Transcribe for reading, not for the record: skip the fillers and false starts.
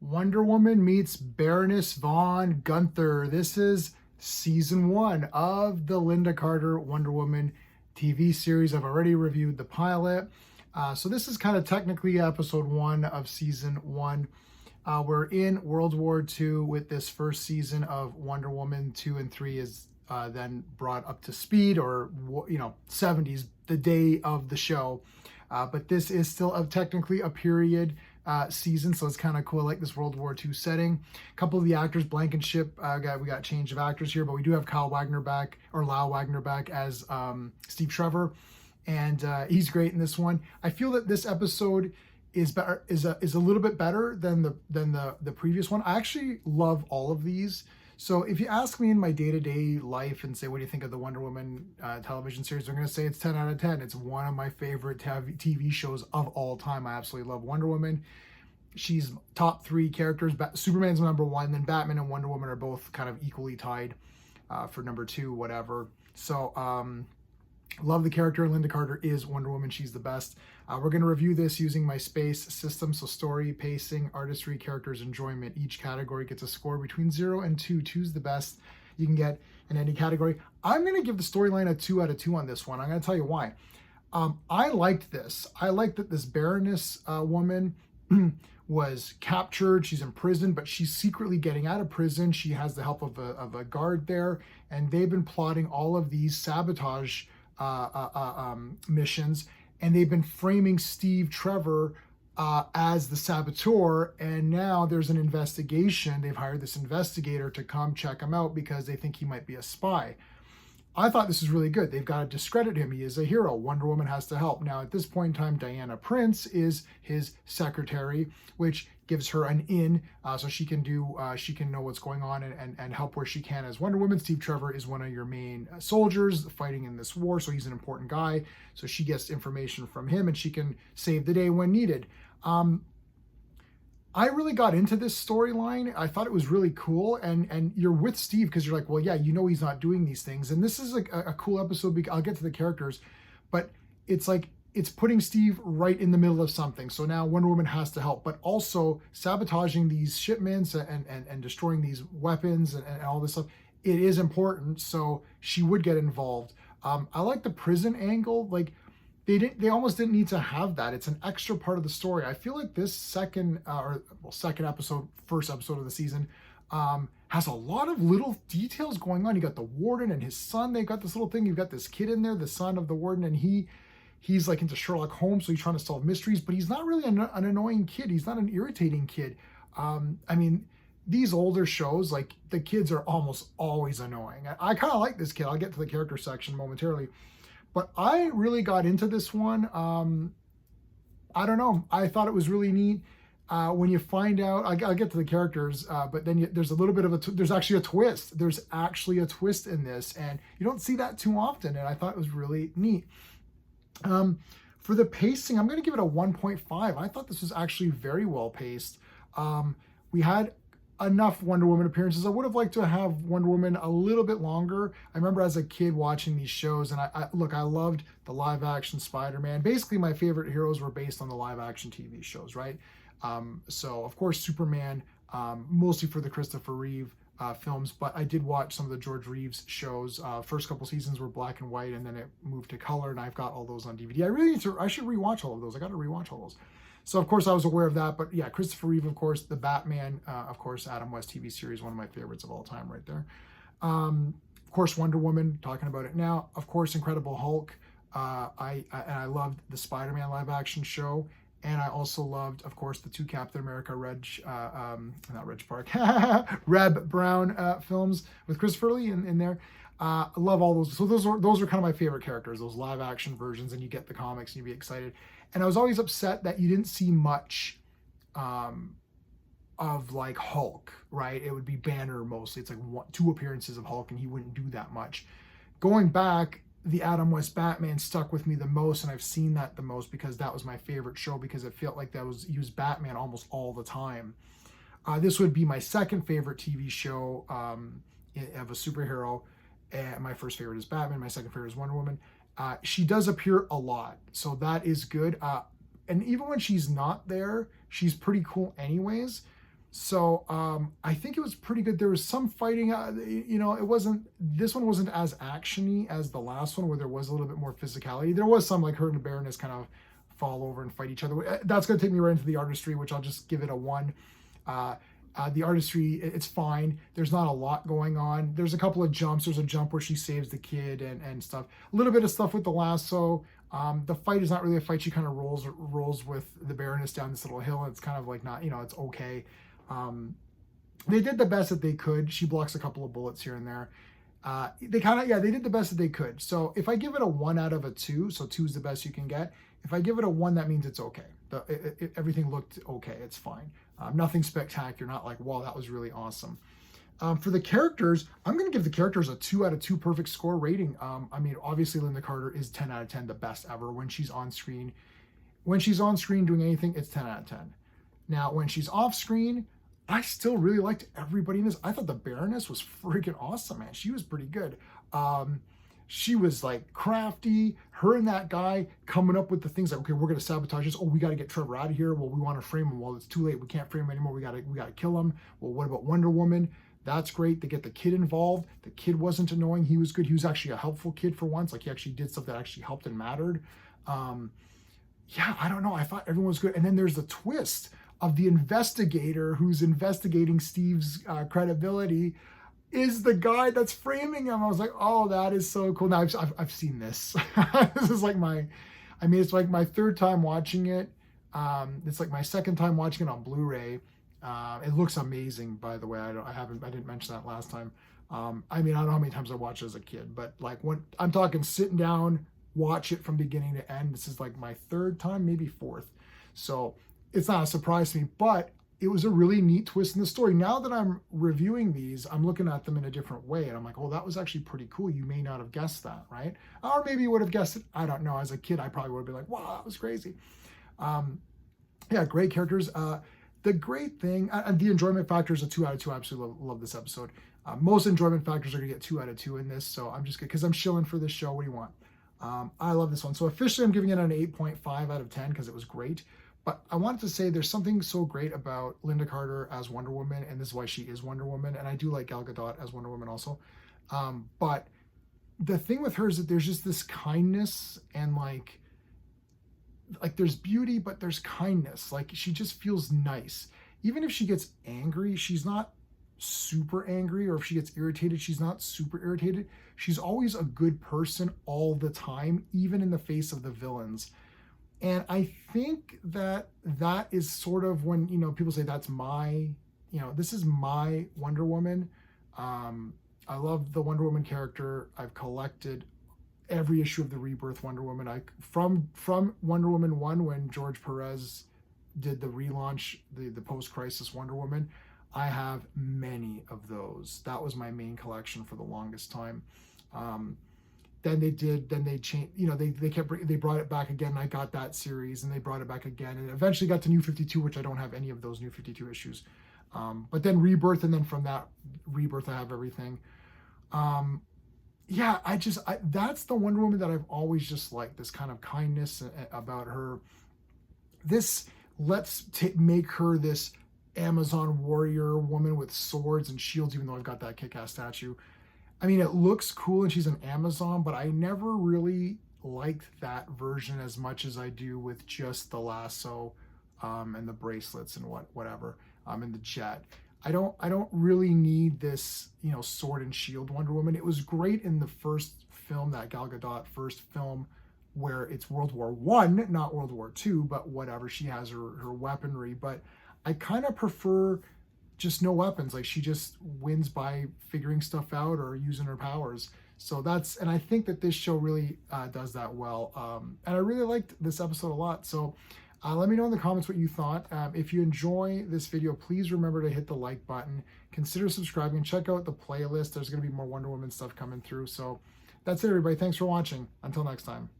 Wonder Woman meets Baroness von Gunther. This is season 1 of the Linda Carter Wonder Woman TV series. I've already reviewed the pilot. So this is kind of technically episode 1 of season 1. We're in World War II with this first season of Wonder Woman. 2 and 3 is then brought up to speed, or 70s, the day of the show. But this is still technically a period season, so it's kind of cool. I like this World War II setting. A couple of the actors, Blankenship, we got change of actors here, but we do have Lau Wagner back as Steve Trevor, and he's great in this one. I feel that this episode is better, is a little bit better than the previous one. I actually love all of these. So if you ask me in my day-to-day life and say, what do you think of the Wonder Woman television series, I'm going to say it's 10 out of 10. It's one of my favorite TV shows of all time. I absolutely love Wonder Woman. She's top 3 characters. Superman's number 1, then Batman and Wonder Woman are both kind of equally tied for number 2, whatever. So love the character. Linda Carter is Wonder Woman. She's the best. We're going to review this using my space system. So story, pacing, artistry, characters, enjoyment. Each category gets a score between 0 and 2. 2's the best you can get in any category. I'm going to give the storyline a 2 out of 2 on this one. I'm going to tell you why. I liked this. I liked that this Baroness woman was captured. She's in prison, but she's secretly getting out of prison. She has the help of a guard there, and they've been plotting all of these sabotage missions, and they've been framing Steve Trevor as the saboteur, and now there's an investigation. They've hired this investigator to come check him out because they think he might be a spy. I thought this was really good. They've got to discredit him. He is a hero. Wonder Woman has to help. Now, at this point in time, Diana Prince is his secretary, which gives her an in, so she can know what's going on and help where she can as Wonder Woman. Steve Trevor is one of your main soldiers fighting in this war, so he's an important guy. So she gets information from him, and she can save the day when needed. I really got into this storyline. I thought it was really cool, and you're with Steve because you're like, well, yeah, he's not doing these things. And this is like a cool episode because I'll get to the characters, but it's like it's putting Steve right in the middle of something. So now Wonder Woman has to help, but also sabotaging these shipments and destroying these weapons and all this stuff. It is important, so she would get involved. I like the prison angle. Like, They almost didn't need to have that. It's an extra part of the story. I feel like this first episode of the season, has a lot of little details going on. You got the warden and his son. They got this little thing. You've got this kid in there, the son of the warden, and he's like into Sherlock Holmes, so he's trying to solve mysteries, but he's not really an annoying kid. He's not an irritating kid. I mean, these older shows, like, the kids are almost always annoying. I kind of like this kid. I'll get to the character section momentarily. But I really got into this one. I don't know. I thought it was really neat. When you find out, I'll get to the characters, but then there's a little bit of there's actually a twist. There's actually a twist in this, and you don't see that too often, and I thought it was really neat. For the pacing, I'm going to give it a 1.5. I thought this was actually very well paced. We had enough Wonder Woman appearances. I would have liked to have Wonder Woman a little bit longer. I remember as a kid watching these shows, and I loved the live action Spider-Man. Basically, my favorite heroes were based on the live action TV shows, right? So of course Superman, mostly for the Christopher Reeve films, but I did watch some of the George Reeves shows. First couple seasons were black and white, and then it moved to color, and I've got all those on DVD. I should rewatch all of those. I got to rewatch all those. So, of course, I was aware of that. But, yeah, Christopher Reeve, of course, the Batman, of course, Adam West TV series, one of my favorites of all time right there. Of course, Wonder Woman, talking about it now. Of course, Incredible Hulk. I loved the Spider-Man live-action show. And I also loved, of course, the 2 Captain America Reb Brown films with Christopher Lee in there. I love all those. So those are kind of my favorite characters, those live-action versions, and you get the comics and you be excited. And I was always upset that you didn't see much of, like, Hulk, right? It would be Banner mostly. It's like 2 appearances of Hulk, and he wouldn't do that much. Going back, the Adam West Batman stuck with me the most, and I've seen that the most because that was my favorite show, because it felt like he was Batman almost all the time. This would be my second favorite TV show of a superhero. My first favorite is Batman. My second favorite is Wonder Woman. She does appear a lot, so that is good. And even when she's not there, she's pretty cool anyways. So I think it was pretty good. There was some fighting. It wasn't. This one wasn't as actiony as the last one, where there was a little bit more physicality. There was some, like her and the Baroness kind of fall over and fight each other. That's going to take me right into the artistry, which I'll just give it a 1. The artistry, it's fine. There's not a lot going on. There's a couple of jumps. There's a jump where she saves the kid and stuff. A little bit of stuff with the lasso. The fight is not really a fight. She kind of rolls with the Baroness down this little hill. And it's kind of like not, it's okay. They did the best that they could. She blocks a couple of bullets here and there. They did the best that they could. So if I give it a 1 out of a 2, so 2 is the best you can get. If I give it a 1, that means it's okay. Everything looked okay. It's fine. Nothing spectacular. Not like, wow, that was really awesome. For the characters, I'm going to give the characters a 2 out of 2 perfect score rating. I mean, obviously Linda Carter is 10 out of 10, the best ever when she's on screen. When she's on screen doing anything, it's 10 out of 10. Now, when she's off screen, I still really liked everybody in this. I thought the Baroness was freaking awesome, man. She was pretty good. She was like crafty. Her and that guy coming up with the things like, okay, we're gonna sabotage this. Oh, we got to get Trevor out of here. Well, we want to frame him. Well, it's too late. We can't frame him anymore. We gotta kill him. Well, what about Wonder Woman? That's great. They get the kid involved. The kid wasn't annoying. He was good. He was actually a helpful kid for once. Like he actually did stuff that actually helped and mattered. Yeah, I don't know. I thought everyone was good. And then there's the twist of the investigator who's investigating Steve's credibility is the guy that's framing him. I was like, oh, that is so cool. Now I've seen this. This is like it's like my 3rd time watching it. It's like my 2nd time watching it on Blu-ray. It looks amazing, by the way. I didn't mention that last time. I don't know how many times I watched it as a kid, but like when I'm talking sitting down, watch it from beginning to end. This is like my 3rd time, maybe 4th. So it's not a surprise to me, but it was a really neat twist in the story. Now that I'm reviewing these, I'm looking at them in a different way. And I'm like, oh, that was actually pretty cool. You may not have guessed that, right? Or maybe you would have guessed it. I don't know. As a kid, I probably would have been like, wow, that was crazy. Yeah, great characters. The great thing, the enjoyment factor is a 2 out of 2. I absolutely love this episode. Most enjoyment factors are going to get 2 out of 2 in this. So I'm just good because I'm shilling for this show. What do you want? I love this one. So officially, I'm giving it an 8.5 out of 10 because it was great. But I wanted to say there's something so great about Linda Carter as Wonder Woman, and this is why she is Wonder Woman. And I do like Gal Gadot as Wonder Woman also. But the thing with her is that there's just this kindness and like there's beauty, but there's kindness. Like she just feels nice. Even if she gets angry, she's not super angry, or if she gets irritated, she's not super irritated. She's always a good person all the time, even in the face of the villains. And I think that is sort of when, people say that's my, this is my Wonder Woman. I love the Wonder Woman character. I've collected every issue of the Rebirth Wonder Woman. From Wonder Woman 1, when George Perez did the relaunch, the post-crisis Wonder Woman, I have many of those. That was my main collection for the longest time. Then they changed, they brought it back again. And I got that series, and they brought it back again, and eventually got to New 52, which I don't have any of those New 52 issues. But then Rebirth, and then from that Rebirth, I have everything. Yeah, that's the Wonder Woman that I've always just liked, this kind of kindness about her. Let's make her this Amazon warrior woman with swords and shields, even though I've got that kick-ass statue. I mean, it looks cool and she's an Amazon, but I never really liked that version as much as I do with just the lasso and the bracelets and whatever and the jet. I don't really need this, sword and shield Wonder Woman. It was great in the first film, that Gal Gadot first film, where it's World War I, not World War II, but whatever. She has her weaponry, but I kind of prefer just no weapons. Like she just wins by figuring stuff out or using her powers. So and I think that this show really does that well. And I really liked this episode a lot. So let me know in the comments what you thought. If you enjoy this video, please remember to hit the like button. Consider subscribing. Check out the playlist. There's going to be more Wonder Woman stuff coming through. So that's it, everybody. Thanks for watching. Until next time.